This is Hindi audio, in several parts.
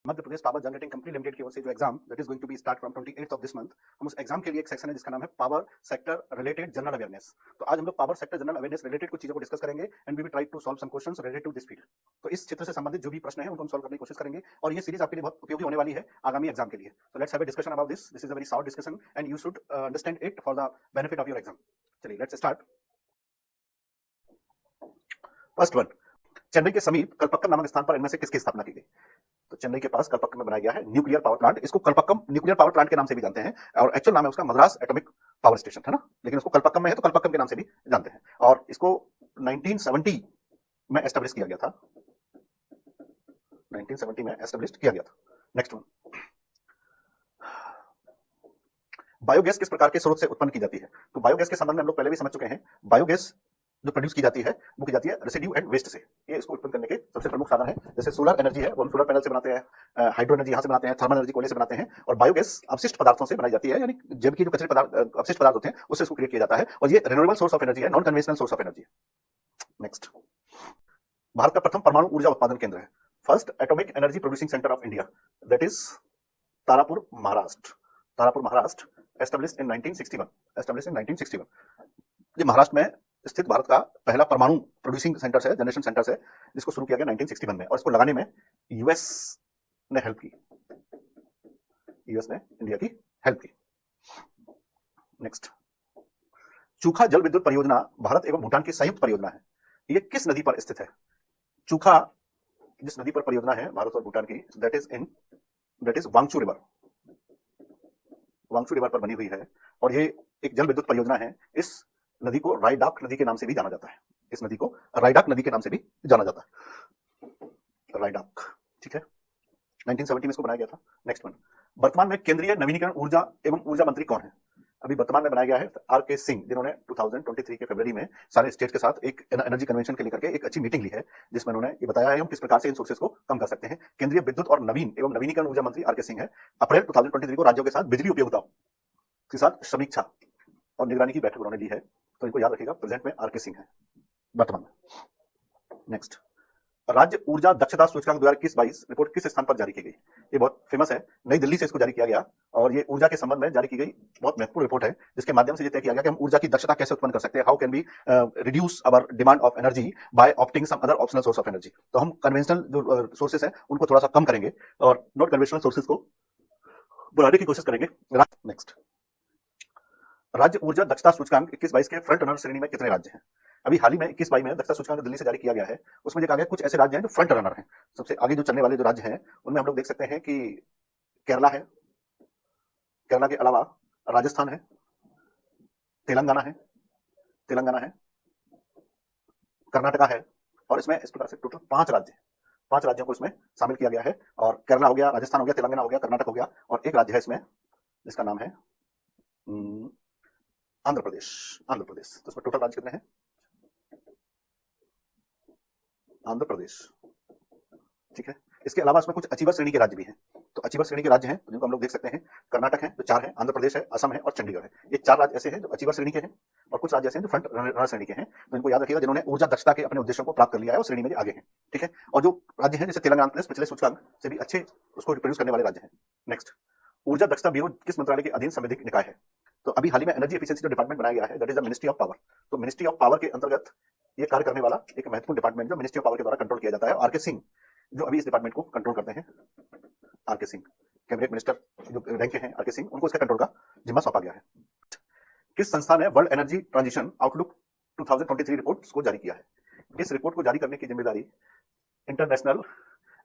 मध्य Pradesh power generating company limited की ओर से जो exam that is going to be start from 28th of this month, हम उस एग्जाम के लिए एक सेक्शन है जिसका नाम है power sector related general awareness. तो आज हम लोग power sector general awareness related कुछ चीजों को डिस्कस करेंगे and we will try to solve some questions related to this field. तो इस क्षेत्र से संबंधित जो भी प्रश्न है उनको हम सॉल्व करने की कोशिश करेंगे और ये सीरीज आपके लिए बहुत उपयोगी होने वाली है आगामी एग्जाम के लिए। तो let's have a discussion about this. This is a very short discussion and you should understand it for the benefit of your exam. चलिए let's start. First one, Chennai के समीप कलपक्कम नामक स्थान पर इनमें से किसकी स्थापना की गई? तो चेन्नई के पास कलपक्कम में बनाया गया है न्यूक्लियर पावर प्लांट। इसको कलपक्कम न्यूक्लियर पावर प्लांट के नाम से भी जानते हैं और एक्चुअल नाम है उसका मद्रास एटॉमिक पावर स्टेशन, है ना, लेकिन उसको कलपक्कम में है तो कलपक्कम के नाम से भी जानते हैं। और इसको 1970 में एस्टेब्लिश किया गया था। 1970 में एस्टेब्लिश किया गया था। नेक्स्ट वन, बायोगैस किस प्रकार के स्रोत से उत्पन्न की जाती है? तो बायोगैस के संबंध में हम लोग पहले भी समझ चुके हैं। बायोगैस जो प्रोड्यूस की जाती है वो की जाती है रेसिड्यू एंड वेस्ट से। ये इसको उत्पन्न करने के सबसे प्रमुख साधन है। जैसे सोलर एनर्जी है वो हम सोलर पैनल से बनाते हैं, हाइड्रो एनर्जी यहाँ से बनाते हैं, थर्मल एनर्जी कोयले से बनाते हैं, और बायोगैस अपशिष्ट पदार्थों से बनाई जाती है, यानी जैव की जो कचरे पदार्थ अपशिष्ट पदार्थ होते हैं उससे इसको क्रिएट किया जाता है और ये रिन्यूएबल सोर्स ऑफ एनर्जी है, non conventional source of energy है। नेक्स्ट, भारत का प्रथम परमाणु ऊर्जा उत्पादन केंद्र है, first atomic energy producing centre of India, that is Tarapur, Maharashtra. Tarapur, Maharashtra, established in 1961। Established in 1961। ये महाराष्ट्र में स्थित भारत का पहला परमाणु प्रोड्यूसिंग सेंटर है, जनरेशन सेंटर है, जिसको शुरू किया गया 1961 में, और इसको लगाने में यूएस ने हेल्प की। यूएस ने इंडिया की हेल्प की। नेक्स्ट, चूखा जल विद्युत परियोजना भारत एवं भूटान की संयुक्त परियोजना है। ये किस नदी पर स्थित है? चूखा जिस नदी पर परियोजना है भारत और भूटान की, that is Wangchu river. Wangchu river पर बनी हुई है और ये एक जल विद्युत परियोजना है। इस नदी को रायडाक नदी के नाम से भी जाना जाता है। इस नदी को रायडाक नदी के नाम से भी जाना जाता है। रायडाक, ठीक है। 1970 में इसको बनाया गया था। नेक्स्ट वन, वर्तमान में केंद्रीय नवीनीकरण ऊर्जा एवं ऊर्जा मंत्री कौन है? अभी वर्तमान में बनाया गया है आर.के. सिंह, जिन्होंने 2023 के फरवरी में सारे स्टेट के साथ एक एनर्जी कन्वेंशन के लेकर के एक अच्छी मीटिंग ली है, जिसमें उन्होंने ये बताया है हम किस प्रकार से इन सोर्सेस को कम कर सकते हैं। केंद्रीय विद्युत और नवीन एवं नवीनीकरण ऊर्जा मंत्री आर.के. सिंह है। अप्रैल 2023 को राज्यों के साथ बिजली उपयोगिताओं के साथ समीक्षा और निगरानी की बैठक उन्होंने ली है, तो इनको याद रखिएगा। प्रेजेंट में आर.के. सिंह है वर्तमान में। नेक्स्ट, राज्य ऊर्जा दक्षता सूचकांक 2021-22 रिपोर्ट किस स्थान पर जारी की गई? ये बहुत फेमस है, नई दिल्ली से इसको जारी किया गया और ये ऊर्जा के संबंध में जारी की गई बहुत महत्वपूर्ण रिपोर्ट है, जिसके माध्यम से ये तय किया गया कि हम ऊर्जा की दक्षता कैसे उत्पन्न कर सकते हैं, how can be reduce our demand of energy by opting some other optional source of energy. तो हम कन्वेंशनल जो सोर्सेस है उनको थोड़ा सा कम करेंगे और नॉट कन्वेंशनल सोर्सेस को बढ़ाने की कोशिश करेंगे। नेक्स्ट, राज्य ऊर्जा दक्षता सूचकांक 21-22 के फ्रंट रनर श्रेणी में कितने राज्य हैं? अभी हाल ही में 21-22 में दक्षता सूचकांक दिल्ली से जारी किया गया है, उसमें देखा गया कुछ ऐसे राज्य हैं जो फ्रंट रनर हैं, सबसे आगे जो चलने वाले जो राज्य हैं उनमें हम लोग देख सकते हैं कि केरला है, केरला के अलावा राजस्थान है, तेलंगाना है, कर्नाटका है, और इसमें इस प्रकार से टोटल 5 राज्य, 5 राज्यों को इसमें शामिल किया गया है। और केरला हो गया, राजस्थान हो गया, तेलंगाना हो गया, कर्नाटक हो गया, और एक राज्य है इसमें जिसका नाम है आंध्र प्रदेश। आंध्र प्रदेश, तो इसमें टोटल राज्य कितने हैं? आंध्र प्रदेश, ठीक है। इसके अलावा इसमें कुछ अचीवर श्रेणी के राज्य भी हैं। तो अचीवर श्रेणी के राज्य हैं जिनको हम लोग देख सकते हैं, कर्नाटक है जो 4 है, आंध्र प्रदेश है, असम है और चंडीगढ़ है। ये 4 राज्य ऐसे हैं जो अचीवर श्रेणी के हैं और कुछ राज्य ऐसे हैं जो फ्रंट रनर श्रेणी के हैं। तो इनको याद रखिएगा जिन्होंने ऊर्जा दक्षता के अपने उद्देश्यों को प्राप्त कर लिया है और श्रेणी में आगे हैं, ठीक है। और जो राज्य हैं जैसे तेलंगाना प्रदेश पिछले सूचकांक से भी अच्छे उसको रिप्रोड्यूस करने वाले राज्य हैं। नेक्स्ट, ऊर्जा दक्षता ब्यूरो किस मंत्रालय के अधीन संवैधानिक निकाय है? तो अभी हाल ही में एनर्जी एफिशिएंसी जो डिपार्टमेंट बनाया गया है, that is the ministry of power. तो मिनिस्ट्री ऑफ पावर के अंतर्गत ये कार्य करने वाला एक महत्वपूर्ण डिपार्टमेंट जो मिनिस्ट्री ऑफ पावर के द्वारा कंट्रोल किया जाता है। आर.के. सिंह जो अभी इस डिपार्टमेंट को कंट्रोल करते हैं, आर.के. सिंह कैबिनेट मिनिस्टर जो रैंक के हैं आर.के. सिंह, उनको इसका कंट्रोल का जिम्मा सौंपा गया है। किस संस्था ने world energy transition outlook 2023 report को जारी किया है? इस रिपोर्ट को जारी करने की जिम्मेदारी इंटरनेशनल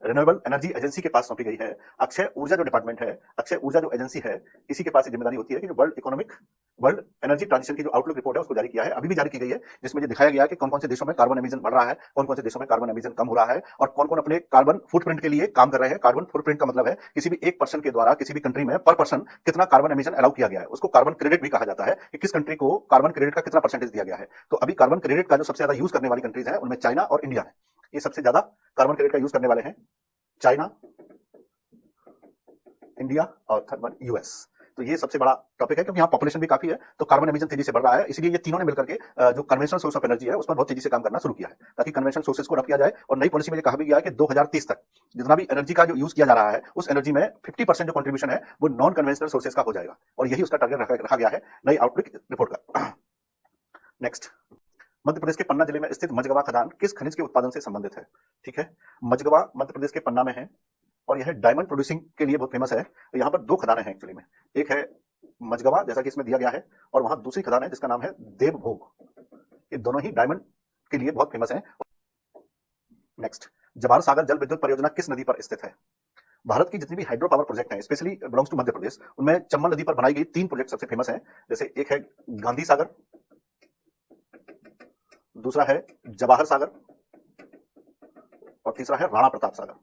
रिन्यूएबल एनर्जी एजेंसी के पास सौंपी गई है। अक्षय ऊर्जा जो डिपार्टमेंट है, अक्षय ऊर्जा जो एजेंसी है, इसी के पास ये जिम्मेदारी होती है कि जो वर्ल्ड एनर्जी ट्रांजिशन की जो आउटलुक रिपोर्ट है उसको जारी किया है, अभी भी जारी की गई है, जिसमें ये दिखाया गया है कि कौन कौन से देशों में कार्बन एमिशन बढ़ रहा है, कौन कौन से देशों में कार्बन एमिशन कम हो रहा है, और कौन कौन अपने कार्बन फुटप्रिंट के लिए काम कर रहे हैं। कार्बन फुटप्रिंट का मतलब है किसी भी एक पर्सन के द्वारा किसी भी कंट्री में पर पर्सन कितना कार्बन एमिशन अलाउ किया गया है, उसको कार्बन क्रेडिट भी कहा जाता है कि किस कंट्री को कार्बन क्रेडिट का कितना परसेंटेज दिया गया है। तो अभी कार्बन क्रेडिट का जो सबसे ज्यादा यूज करने वाली कंट्रीज है उनमें चाइना और इंडिया है। ये सबसे ज्यादा कार्बन क्रेडिट का यूज करने वाले हैं, चाइना, इंडिया और थर्ड वन यूएस। तो ये सबसे बड़ा टॉपिक है, क्योंकि यहाँ पॉपुलेशन भी काफी है, तो कार्बन एमिशन तेजी से बढ़ रहा है। इसलिए ये तीनों ने मिलकर के जो कन्वेंशनल सोर्स ऑफ एनर्जी है उस पर बहुत तेजी से काम करना शुरू किया है, ताकि कन्वेंशनल सोर्सेज को रख किया जाए। और नई पॉलिसी में ये कहा भी गया है कि 2030 तक जितना भी एनर्जी का जो यूज किया जा रहा है उस एनर्जी में 50% जो कंट्रीब्यूशन है वो नॉन कन्वेंशनल सोर्सेज का हो जाएगा, और यही उसका टारगेट रखा गया है नई आउटलुक रिपोर्ट का। नेक्स्ट, मध्य प्रदेश के पन्ना जिले में स्थित मझगवा खदान किस खनिज के उत्पादन से संबंधित है? ठीक है, मझगवा मध्य प्रदेश के पन्ना में है और यह डायमंड प्रोड्यूसिंग के लिए बहुत फेमस है। तो यहाँ पर दो खदानें हैं एक्चुअली में, एक है मझगवा जैसा कि इसमें दिया गया है, और वहां दूसरी खदान है जिसका नाम है देवभोग। ये दोनों ही डायमंड के लिए बहुत फेमस है। नेक्स्ट, जवाहर सागर जल विद्युत परियोजना किस नदी पर स्थित है? भारत की जितनी भी हाइड्रो पावर प्रोजेक्ट हैं, specially belongs to Madhya Pradesh, उनमें चंबल नदी पर बनाई गई 3 प्रोजेक्ट सबसे फेमस हैं। जैसे एक है गांधी सागर, दूसरा है जवाहर सागर, और तीसरा है राणा प्रताप सागर।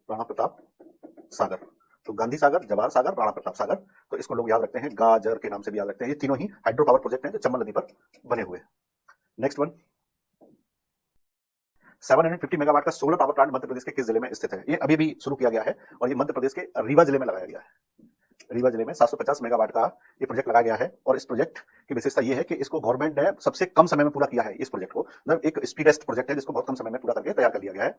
राणा प्रताप सागर, तो गांधी सागर, जवाहर सागर, राणा प्रताप सागर, तो इसको लोग याद रखते हैं गाजर के नाम से भी याद रखते हैं। ये तीनों ही हाइड्रो पावर प्रोजेक्ट हैं जो चंबल नदी पर बने हुए हैं। नेक्स्ट वन, 750 मेगावाट का solar power plant Madhya Pradesh के किस जिले में स्थित है? ये अभी भी शुरू किया गया है और ये मध्य प्रदेश के रीवा जिले में लगाया गया है। रीवा जिले में 750 मेगावाट का ये प्रोजेक्ट लगाया गया है, और इस प्रोजेक्ट की विशेषता ये है कि इसको गवर्नमेंट ने सबसे कम समय में पूरा किया है। इस प्रोजेक्ट को मतलब एक स्पीडेस्ट प्रोजेक्ट है जिसको बहुत कम समय में पूरा करके तैयार कर लिया गया है।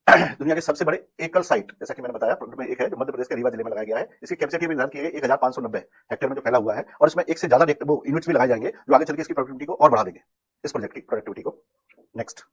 दुनिया के सबसे बड़े एकल साइट जैसा कि मैंने बताया में एक है जो मध्य प्रदेश के रीवा जिले में लगाया गया है। इसकी कैपेसिटी भी निर्धारित की गई 1590 हेक्टेयर में जो फैला हुआ है, और इसमें एक से ज्यादा वो यूनिट्स भी लगाए जाएंगे जो आगे चल के इसकी प्रोडक्टिविटी को और बढ़ा देंगे, इस प्रोजेक्ट की प्रोडक्टिविटी को। नेक्स्ट,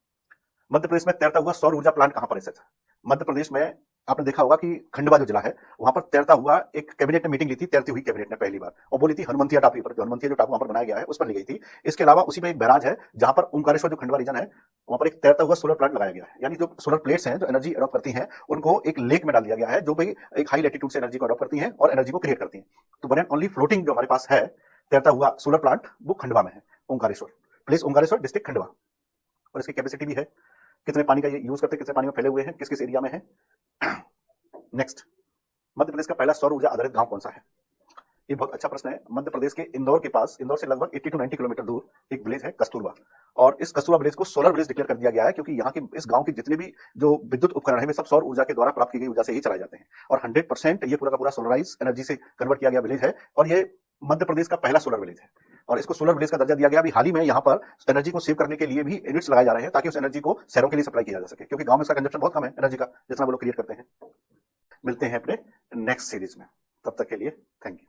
मध्य प्रदेश में तैरता हुआ सौर ऊर्जा प्लांट कहां पर स्थित है? मध्य प्रदेश में आपने देखा होगा कि खंडवा जो जिला है वहां पर तैरता हुआ एक कैबिनेट ने मीटिंग ली थी, तैरती हुई कैबिनेट ने पहली बार, और बोली थी हनुमंतिया टापू पर, जो हनुमंतिया जो टापू वहां पर बनाया गया है उस पर ली गई थी। इसके अलावा उसी में एक बैराज है जहां पर ओंकारेश्वर जो खंडवा रीजन है वहां पर एक तैरता हुआ सोलर प्लांट लगाया गया है। यानी जो सोलर प्लेट्स हैं जो एनर्जी एडॉप्ट करती हैं उनको एक लेक में डाल दिया गया है, जो भाई एक हाई लैटिट्यूड से एनर्जी को एडॉप्ट करती हैं और एनर्जी को क्रिएट करती हैं। तो वन एंड ओनली फ्लोटिंग जो हमारे पास है तैरता हुआ सोलर प्लांट वो खंडवा में है, ओंकारेश्वर प्लेस, ओंकारेश्वर डिस्ट्रिक्ट खंडवा। और इसकी कैपेसिटी भी है, कितने पानी का ये यूज करते हैं, कितने पानी में फैले हुए हैं, किस किस एरिया में है। नेक्स्ट, मध्य प्रदेश का पहला सौर ऊर्जा आधारित गांव कौन सा है? ये बहुत अच्छा प्रश्न है। मध्य प्रदेश के इंदौर के पास, इंदौर से लगभग 80 to 90 किलोमीटर दूर एक विलेज है कस्तूरबा, और इस कस्तूरबा विलेज को सोलर विलेज डिक्लेयर कर दिया गया है, क्योंकि यहाँ के इस गांव के जितने भी जो विद्युत उपकरण है वे सब सौर ऊर्जा के द्वारा प्राप्त की गई ऊर्जा से ही चलाए जाते हैं, और 100% ये पूरा का पूरा सोलराइज एनर्जी से कन्वर्ट किया गया विलेज है, और ये मध्य प्रदेश का पहला सोलर विलेज है, और इसको सोलर विलेज का दर्जा दिया गया। अभी हाल ही में यहाँ पर एनर्जी को सेव करने के लिए भी यूनिट्स लगाए जा रहे हैं, ताकि उस एनर्जी को शहरों के लिए सप्लाई किया जा सके, क्योंकि गांव में इसका कंजप्शन बहुत कम है एनर्जी का, जितना वो लोग क्रिएट करते हैं। मिलते हैं अपने नेक्स्ट सीरीज में, तब तक के लिए थैंक यू।